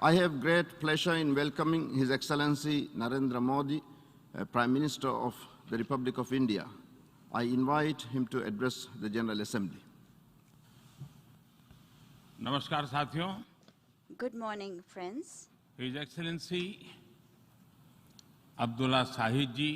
I have great pleasure in welcoming His Excellency Narendra Modi, Prime Minister of the Republic of India. I invite him to address the General Assembly. नमस्कार साथियों. Good morning, friends. His Excellency Abdulla Shahid जी,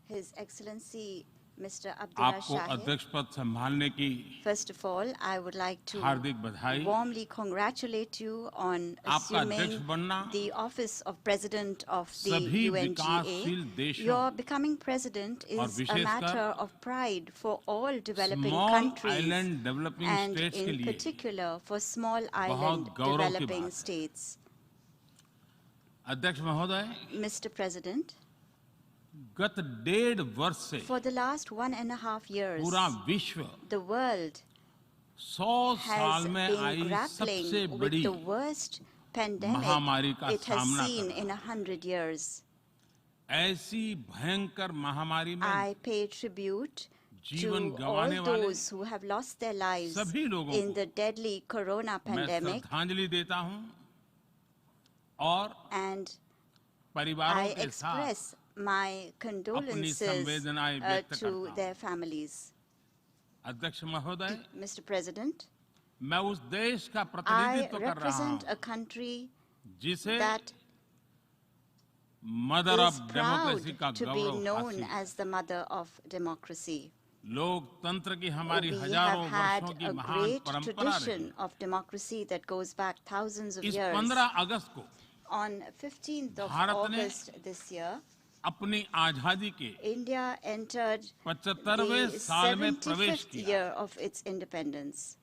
His Excellency Mr. Abdullah आपको Shahid. अध्यक्ष पद संभालने की First of all, I would like to हार्दिक बधाई. warmly congratulate you on आपका अध्यक्ष assuming बनना the office of President of the सभी UNGA. विकासशील देशों Your becoming president और is a विशेषकर matter of pride for all developing small countries island developing and states के in लिए particular for small island गौरव की developing बात है. states. अध्यक्ष महोदय, Mr. President, गत 1.5 वर्ष से for the last 1.5 years, पूरा विश्व the world 100 has साल में been आई सबसे grappling with बड़ी the worst pandemic महामारी का it has सामना seen कर in 100 years. ऐसी भयंकर महामारी में I pay tribute जीवन to गंवाने all वाले those who have lost their lives सभी लोगों in को the deadly corona मैं pandemic, श्रद्धांजलि देता हूं और and परिवारों I के साथ express my condolences संवेदनाएं व्यक्त to करता हूं. their families. अध्यक्ष महोदय, Mr. President, मैं उस देश का I प्रतिनिधित्व कर रहा represent हूं a country जिसे that mother is of proud democracy का to be गौरव known हासिल. as the mother of democracy. लोकतंत्र की हमारी We have हजारों had वर्षों की a महान great परंपरा रही. tradition of democracy that goes back thousands of इस years. 15 अगस्त को On 15th of भारत ने August this year, अपनी आजादी के India entered 75वें the साल में प्रवेश 75th किया. year of its independence.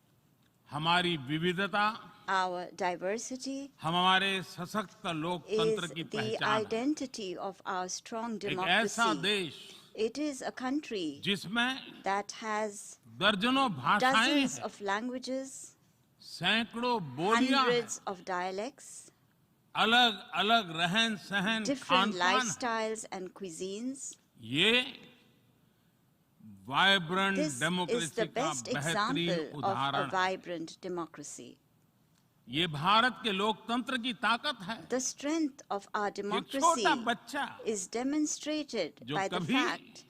हमारी विविधता Our diversity हमारे सशक्त लोकतंत्र is की the पहचान है. identity of our strong एक ऐसा democracy. देश It is a country जिसमें that has दर्जनों भाषाएं dozens हैं, of languages, सैकड़ों बोलियां हैं, hundreds of dialects, अलग अलग रहन सहन different खान पान. lifestyles and cuisines. ये vibrant This is democracy the का best example बेहतरीन of a उदाहरण है. vibrant democracy. ये भारत के लोकतंत्र की ताकत है. The strength of our एक democracy छोटा बच्चा is demonstrated जो by the कभी fact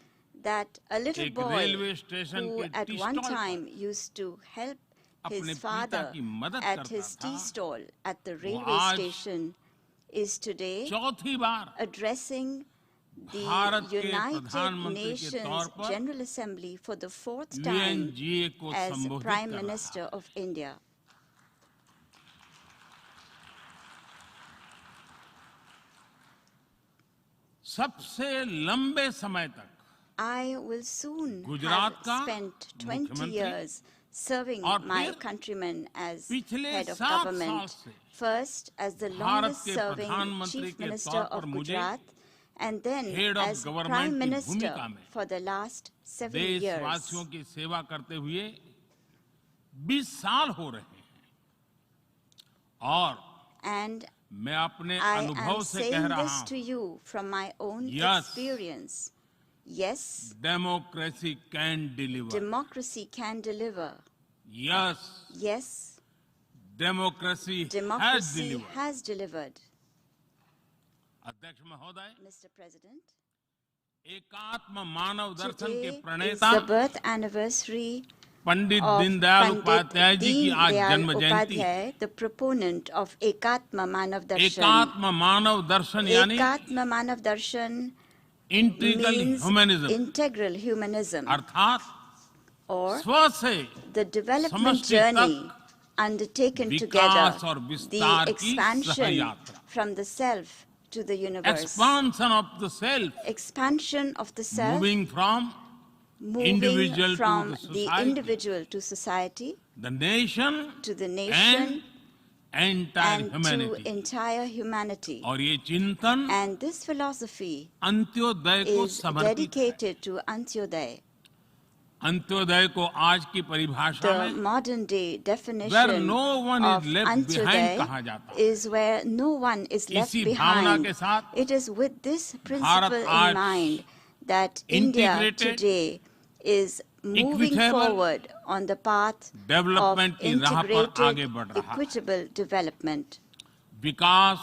that a little एक boy रेलवे स्टेशन who के at टी one स्टॉल पर time used to help अपने his पिता father की मदद at करता his tea था, stall at the railway आज station is today चौथी बार addressing the भारत के United प्रधानमंत्री के Nations तौर पर General Assembly for the 4th time UNGA को as संबोधित Prime कर रहा Minister है. of India. सबसे लंबे समय तक I will soon Gujarat have का spent 20 मुख्यमंत्री years serving और my फिर countrymen as पिछले head of 7 साल government. से First as the Bharat longest के serving प्रधानमंत्री Chief के Minister तौर of पर मुझे Gujarat and then head of as government Prime की Minister भूमिका में for the last 7 years. देशवासियों की सेवा करते हुए 20 साल हो रहे हैं. और And मैं अपने I अनुभव am से कह saying रहा this हूं, to you from my own Yes. experience. Yes, democracy can deliver. democracy can deliver. Yes, Yes, democracy has democracy deliver. has delivered. अध्यक्ष महोदय, Mr. President, एकात्म मानव दर्शन के today is प्रणेता the birth anniversary Pandit of Deendayal Pandit Upadhyay ji की Deen आज Dayal जन्म जयंती. Upadhyay, the proponent of Ekatma Manav Darshan. एकात्म मानव दर्शन यानी Ekatma Manav Darshan integral means humanism, integral humanism, अर्थात or स्व से the development समष्टि journey तक undertaken विकास together, और the विस्तार की expansion सहयात्रा. from the self to the universe, expansion of the self, expansion of the self, moving from moving individual to from the the society, individual to society, the nation to the and nation, entire and to humanity. entire humanity. और ये चिंतन And this philosophy Antyodaya को is समर्पित है. dedicated to Antyodaya. Antyodaya को आज की परिभाषा The में modern day where definition no one of is left behind कहा Antyodaya जाता है. is where no one is left इसी भावना behind. के साथ It is with this principle आज in mind that India integrated, today is moving equitable forward on the path of development की राह पर आगे बढ़ integrated, रहा है. equitable development. Vikas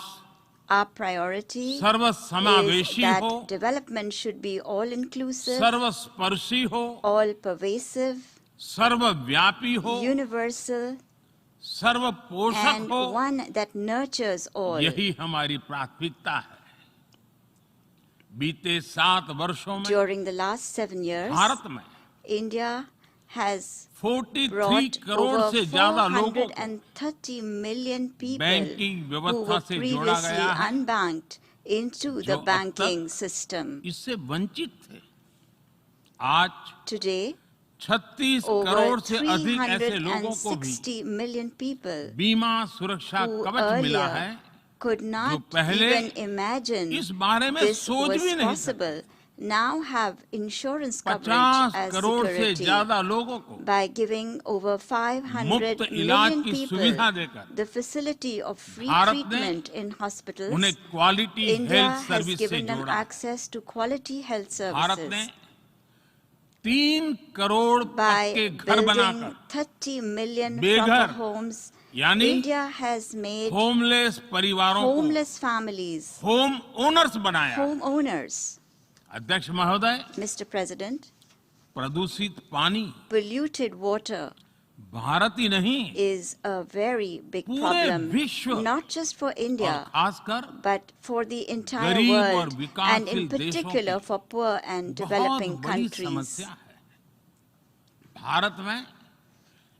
Our priority is सर्वसमावेशी हो, that development should be all-inclusive, सर्वस्पर्शी हो, all-pervasive, सर्वव्यापी हो, universal, सर्वपोषक and हो। one that nurtures all. यही हमारी प्राथमिकता है। बीते 7 वर्षों में During the last 7 years, Bharat में India has 43 brought crore over से ज्यादा लोगों को 430 million people बैंकिंग who व्यवस्था were से जोड़ा previously गया है, unbanked into जो the अब banking तक system. इससे वंचित थे। आज Today, 36 over करोड़ से अधिक ऐसे लोगों को भी 360 million people बीमा सुरक्षा who कवच मिला है, earlier could not पहले even imagine इस बारे में this सोच was भी नहीं possible, now have insurance coverage 50 as crore से security. ज्यादा लोगों को By giving over 500 मुफ्त इलाज million की people सुविधा देकर the facility of free Bharat ने treatment in hospitals, उन्हें quality India health has service से given them जोड़ा। access to quality health Bharat ने services. 3 करोड़ By पक्के घर building बनाकर 30 million बेघर, proper homes, यानी India has made होमलेस परिवारों को homeless families होम ओनर्स बनाया। homeowners. अध्यक्ष महोदय, Mr. President, प्रदूषित पानी polluted water भारत ही नहीं is a very big पूरे problem, विश्व not just for और India, खासकर but for the entire गरीब और world, and in विकासशील देशों particular की for poor and बहुत developing बड़ी countries. समस्या है। भारत में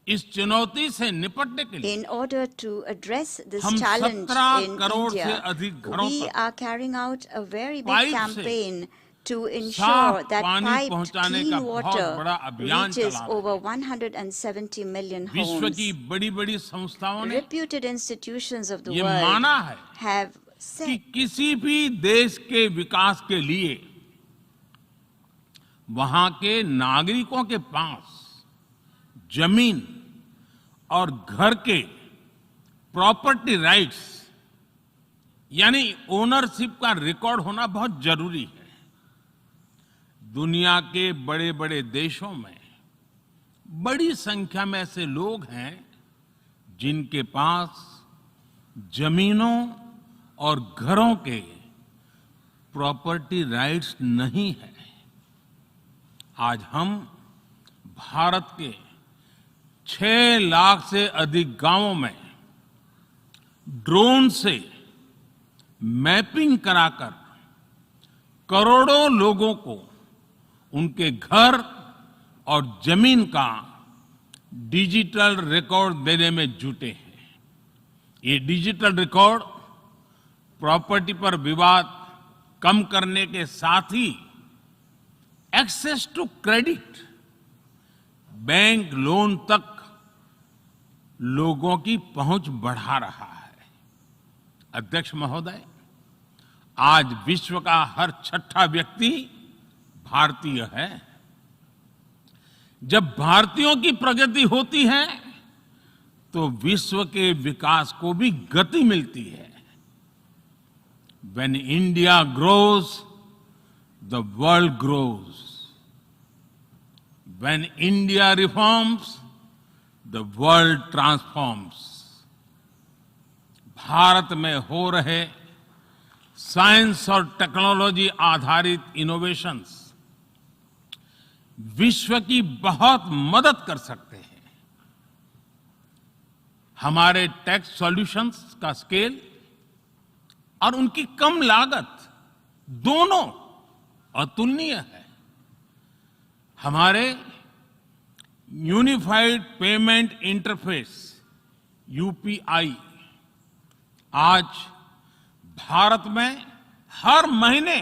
इस चुनौती से निपटने के लिए In order to address this हम challenge 17 in करोड़ से India, अधिक घरों we तक are carrying out a very big pipe से campaign to ensure साफ that पानी piped पहुंचाने clean का बहुत water बड़ा अभियान reaches चला रहे हैं। over 170 million विश्व homes. की बड़ी-बड़ी संस्थाओं ने Reputed institutions of the ये world माना है have कि said किसी भी देश के विकास के लिए वहां के नागरिकों के पास जमीन और घर के प्रॉपर्टी राइट्स यानी ओनरशिप का रिकॉर्ड होना बहुत जरूरी है। दुनिया के बड़े-बड़े देशों में बड़ी संख्या में ऐसे लोग हैं जिनके पास जमीनों और घरों के प्रॉपर्टी राइट्स नहीं है। आज हम भारत के 6 लाख से अधिक गांवों में ड्रोन से मैपिंग कराकर करोड़ों लोगों को उनके घर और जमीन का डिजिटल रिकॉर्ड देने में जुटे हैं। ये डिजिटल रिकॉर्ड प्रॉपर्टी पर विवाद कम करने के साथ ही access to credit, bank loan तक लोगों की पहुंच बढ़ा रहा है। अध्यक्ष महोदय, आज विश्व का हर 6ठा व्यक्ति भारतीय है। जब भारतीयों की प्रगति होती है तो विश्व के विकास को भी गति मिलती है। When India grows, the world grows. When India reforms, the world transforms. Bharat में हो रहे साइंस और टेक्नोलॉजी आधारित इनोवेशंस विश्व की बहुत मदद कर सकते हैं। हमारे टेक सॉल्यूशंस का स्केल और उनकी कम लागत दोनों अतुलनीय है। हमारे यूनिफाइड पेमेंट इंटरफेस यूपीआई आज भारत में हर महीने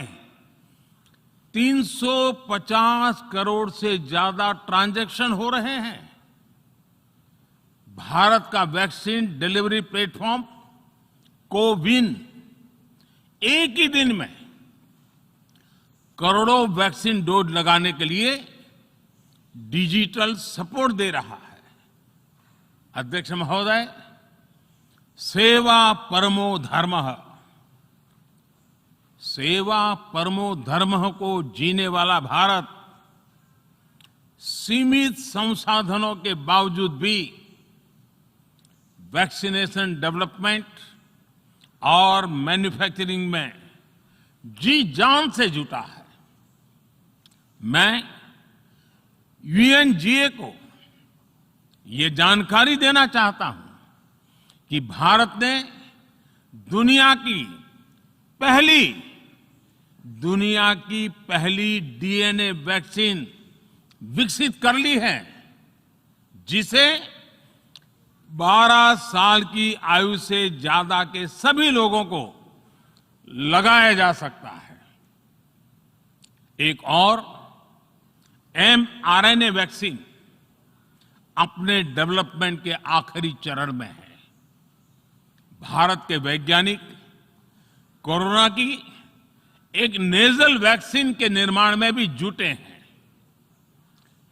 350 करोड़ से ज्यादा ट्रांजैक्शन हो रहे हैं। भारत का वैक्सीन डिलीवरी प्लेटफॉर्म कोविन एक ही दिन में करोड़ों वैक्सीन डोज लगाने के लिए डिजिटल सपोर्ट दे रहा है। अध्यक्ष महोदय, सेवा परमो धर्मः, सेवा परमो धर्मः को जीने वाला भारत सीमित संसाधनों के बावजूद भी वैक्सीनेशन डेवलपमेंट और मैन्युफैक्चरिंग में जी जान से जुटा है। मैं यूएनजीए को ये जानकारी देना चाहता हूं कि भारत ने दुनिया की पहली डीएनए वैक्सीन विकसित कर ली है, जिसे 12 साल की आयु से ज्यादा के सभी लोगों को लगाया जा सकता है। एक और mRNA वैक्सीन अपने डेवलपमेंट के आखिरी चरण में है। भारत के वैज्ञानिक कोरोना की एक नेजल वैक्सीन के निर्माण में भी जुटे हैं।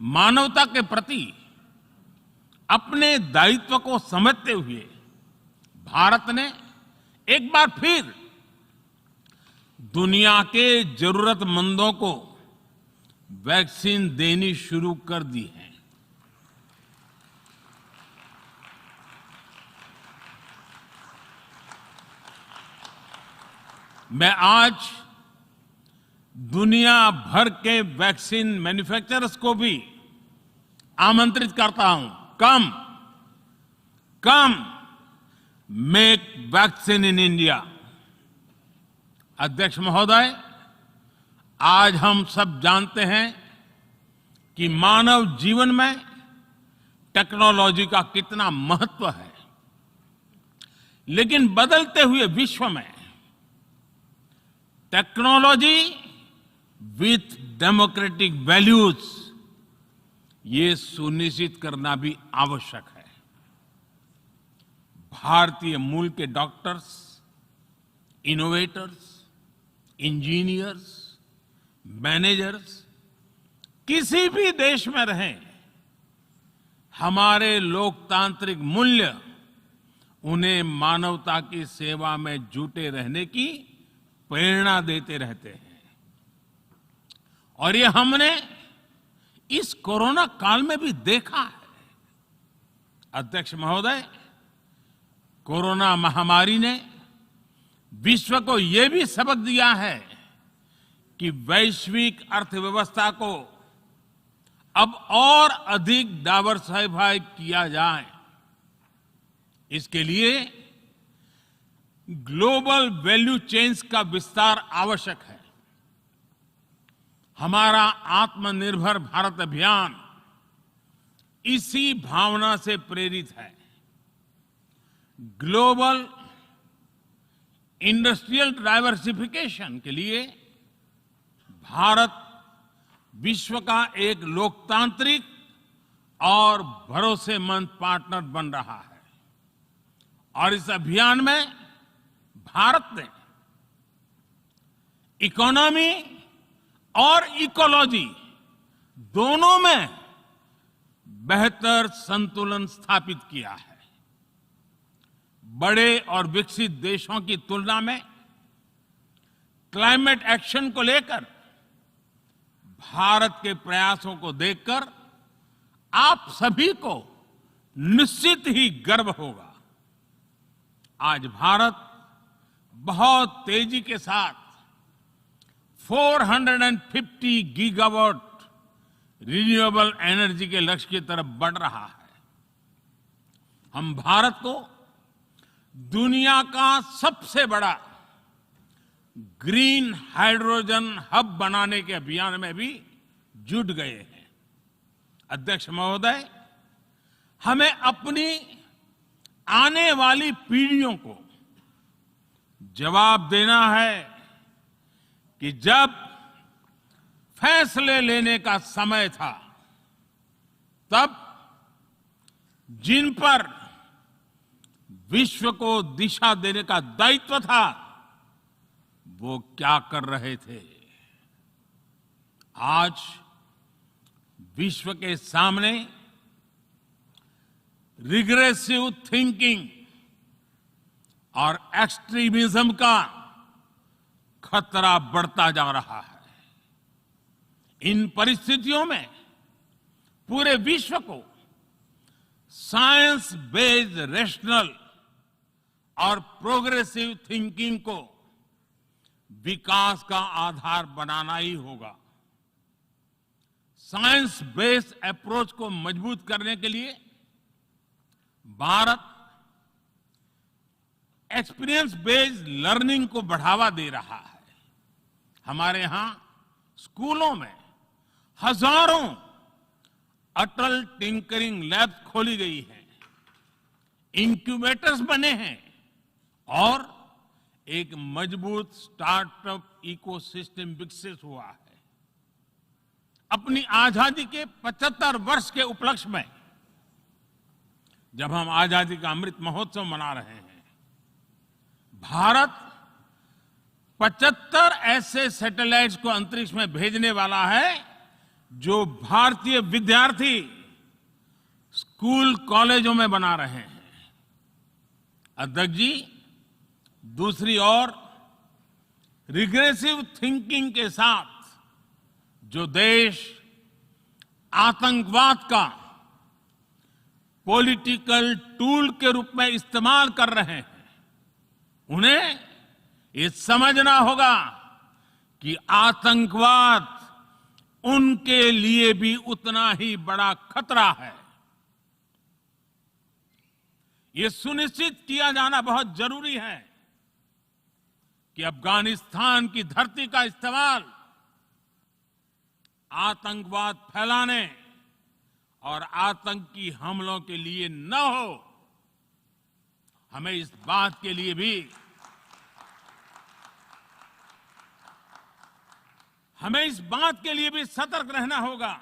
मानवता के प्रति अपने दायित्व को समझते हुए भारत ने एक बार फिर दुनिया के जरूरतमंदों को वैक्सीन देनी शुरू कर दी है। मैं आज दुनिया भर के वैक्सीन मैन्युफैक्चरर्स को भी आमंत्रित करता हूं, कम मेक वैक्सीन इन इंडिया। अध्यक्ष महोदय, आज हम सब जानते हैं कि मानव जीवन में टेक्नोलॉजी का कितना महत्व है, लेकिन बदलते हुए विश्व में टेक्नोलॉजी विथ डेमोक्रेटिक वैल्यूज, ये सुनिश्चित करना भी आवश्यक है। भारतीय मूल के डॉक्टर्स, इनोवेटर्स, इंजीनियर्स, मैनेजर्स किसी भी देश में रहें, हमारे लोकतांत्रिक मूल्य उन्हें मानवता की सेवा में जुटे रहने की प्रेरणा देते रहते हैं। और ये हमने इस कोरोना काल में भी देखा है। अध्यक्ष महोदय, कोरोना महामारी ने विश्व को यह भी सबक दिया है कि वैश्विक अर्थव्यवस्था को अब और अधिक डाइवर्सिफाई किया जाए। इसके लिए ग्लोबल वैल्यू चेन्स का विस्तार आवश्यक है। हमारा आत्मनिर्भर भारत अभियान इसी भावना से प्रेरित है। ग्लोबल इंडस्ट्रियल डाइवर्सिफिकेशन के लिए भारत विश्व का एक लोकतांत्रिक और भरोसेमंद पार्टनर बन रहा है। और इस अभियान में भारत ने इकोनॉमी और इकोलॉजी दोनों में बेहतर संतुलन स्थापित किया है। बड़े और विकसित देशों की तुलना में क्लाइमेट एक्शन को लेकर भारत के प्रयासों को देखकर आप सभी को निश्चित ही गर्व होगा। आज भारत बहुत तेजी के साथ 450 गीगावाट रिन्यूएबल एनर्जी के लक्ष्य की तरफ बढ़ रहा है। हम भारत को दुनिया का सबसे बड़ा ग्रीन हाइड्रोजन हब बनाने के अभियान में भी जुट गए हैं। अध्यक्ष महोदय, हमें अपनी आने वाली पीढ़ियों को जवाब देना है कि जब फैसले लेने का समय था, तब जिन पर विश्व को दिशा देने का दायित्व था, वो क्या कर रहे थे। आज विश्व के सामने रिग्रेसिव थिंकिंग और एक्सट्रीमिज्म का खतरा बढ़ता जा रहा है। इन परिस्थितियों में पूरे विश्व को साइंस बेस्ड, रैशनल और प्रोग्रेसिव थिंकिंग को विकास का आधार बनाना ही होगा। साइंस बेस्ड अप्रोच को मजबूत करने के लिए भारत एक्सपीरियंस बेस्ड लर्निंग को बढ़ावा दे रहा है। हमारे यहां स्कूलों में हजारों अटल टिंकरिंग लैब्स खोली गई हैं, इंक्यूबेटर्स बने हैं और एक मजबूत स्टार्टअप इकोसिस्टम विकसित हुआ है। अपनी आजादी के 75 वर्ष के उपलक्ष्य में जब हम आजादी का अमृत महोत्सव मना रहे हैं, भारत 75 ऐसे सैटेलाइट्स को अंतरिक्ष में भेजने वाला है जो भारतीय विद्यार्थी स्कूल कॉलेजों में बना रहे हैं। अध्यक्ष जी, दूसरी ओर रिग्रेसिव थिंकिंग के साथ जो देश आतंकवाद का पॉलिटिकल टूल के रूप में इस्तेमाल कर रहे हैं, उन्हें ये समझना होगा कि आतंकवाद उनके लिए भी उतना ही बड़ा खतरा है। ये सुनिश्चित किया जाना बहुत जरूरी है कि अफगानिस्तान की धरती का इस्तेमाल आतंकवाद फैलाने और आतंकी हमलों के लिए न हो। हमें इस बात के लिए भी सतर्क रहना होगा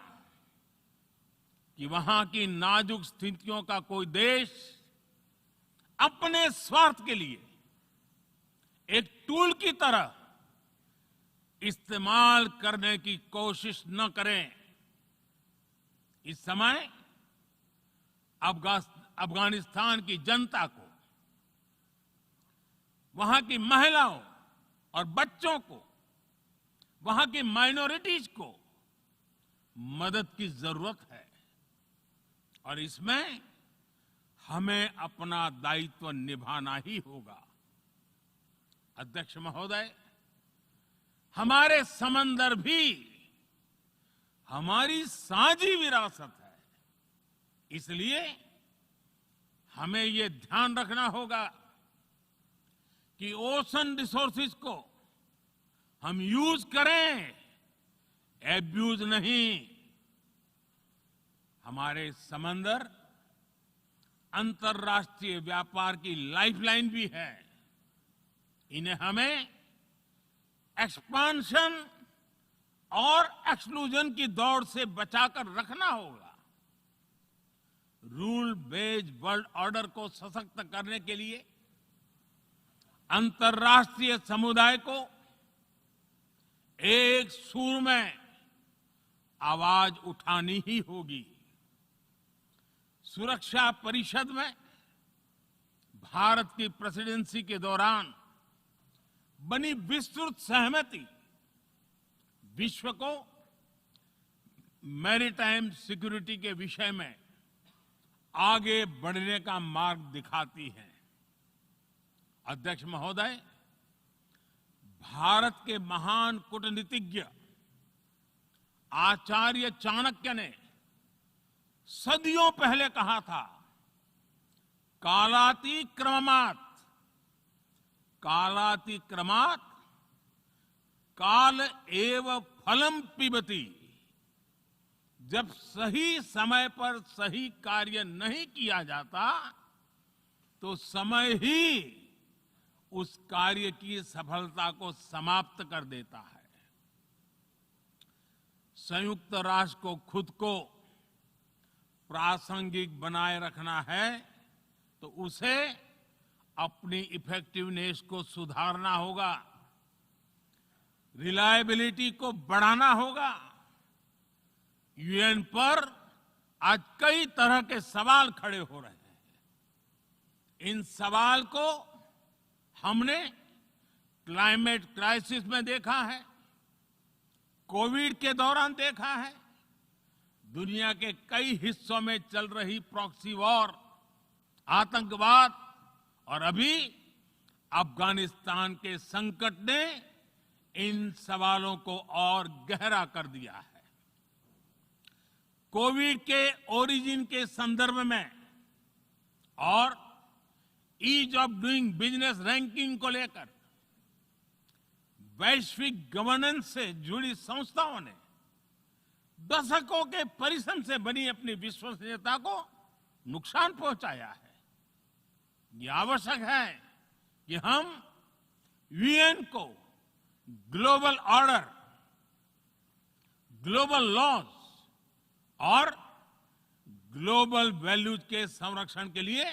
कि वहां की नाजुक स्थितियों का कोई देश अपने स्वार्थ के लिए एक टूल की तरह इस्तेमाल करने की कोशिश न करें। इस समय अफगानिस्तान की जनता को, वहां की महिलाओं और बच्चों को, वहां की माइनॉरिटीज को मदद की जरूरत है और इसमें हमें अपना दायित्व निभाना ही होगा। अध्यक्ष महोदय, हमारे समंदर भी हमारी साझी विरासत है, इसलिए हमें ये ध्यान रखना होगा कि ओशन रिसोर्सेज को हम यूज करें, एब्यूज नहीं। हमारे समंदर अंतर्राष्ट्रीय व्यापार की लाइफलाइन भी है। इन्हें हमें एक्सपांशन और एक्सक्लूजन की दौड़ से बचाकर रखना होगा। रूल बेस्ड वर्ल्ड ऑर्डर को सशक्त करने के लिए अंतर्राष्ट्रीय समुदाय को एक सुर में आवाज उठानी ही होगी। सुरक्षा परिषद में भारत की प्रेसिडेंसी के दौरान बनी विस्तृत सहमति विश्व को मैरीटाइम सिक्योरिटी के विषय में आगे बढ़ने का मार्ग दिखाती है। अध्यक्ष महोदय, भारत के महान कूटनीतिज्ञ आचार्य चाणक्य ने सदियों पहले कहा था, कालातिक्रमात् काल एव फलम पिबति। जब सही समय पर सही कार्य नहीं किया जाता तो समय ही उस कार्य की सफलता को समाप्त कर देता है। संयुक्त राष्ट्र को खुद को प्रासंगिक बनाए रखना है तो उसे अपनी इफेक्टिवनेस को सुधारना होगा, रिलायबिलिटी को बढ़ाना होगा। यूएन पर आज कई तरह के सवाल खड़े हो रहे हैं। इन सवाल को हमने क्लाइमेट क्राइसिस में देखा है, कोविड के दौरान देखा है, दुनिया के कई हिस्सों में चल रही प्रॉक्सी वॉर, आतंकवाद और अभी अफगानिस्तान के संकट ने इन सवालों को और गहरा कर दिया है। कोविड के ओरिजिन के संदर्भ में और ease of doing business ranking को लेकर वैश्विक गवर्नेंस से जुड़ी संस्थाओं ने दशकों के परिश्रम से बनी अपनी विश्वसनीयता को नुकसान पहुंचाया है। ये आवश्यक है कि हम यूएन को ग्लोबल ऑर्डर, ग्लोबल लॉज और ग्लोबल वैल्यूज के संरक्षण के लिए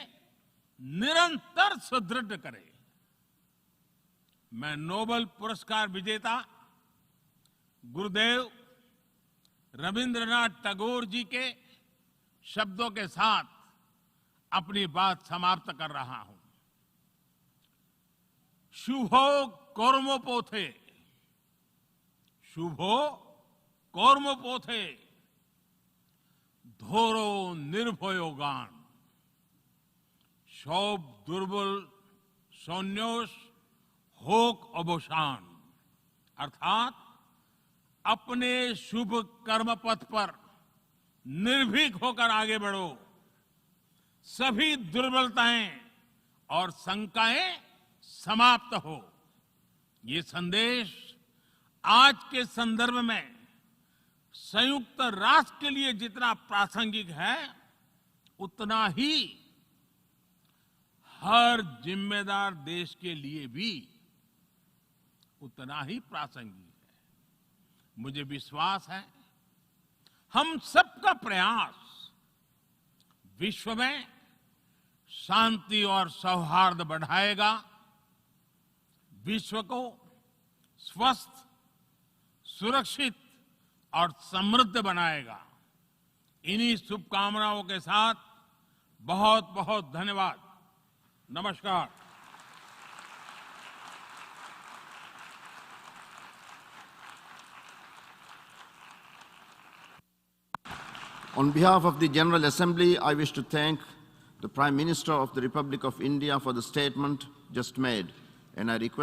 निरंतर सुदृढ़ करें। मैं नोबेल पुरस्कार विजेता गुरुदेव रविंद्रनाथ टैगोर जी के शब्दों के साथ अपनी बात समाप्त कर रहा हूं। शुभो कर्मोपोथे, शुभो कर्मोपोथे, धोरो निर्भयोगान, सौब दुर्बल सौन्योष होक अवसान। अर्थात अपने शुभ कर्म पथ पर निर्भीक होकर आगे बढ़ो, सभी दुर्बलताएं और शंकाएं समाप्त हो। ये संदेश आज के संदर्भ में संयुक्त राष्ट्र के लिए जितना प्रासंगिक है, उतना ही हर जिम्मेदार देश के लिए भी उतना ही प्रासंगिक है। मुझे विश्वास है हम सबका प्रयास विश्व में शांति और सौहार्द बढ़ाएगा, विश्व को स्वस्थ, सुरक्षित और समृद्ध बनाएगा। इन्हीं शुभकामनाओं के साथ बहुत बहुत धन्यवाद। नमस्कार। On behalf of the General Assembly, I wish to thank the Prime Minister of the Republic of India for the statement just made, and I request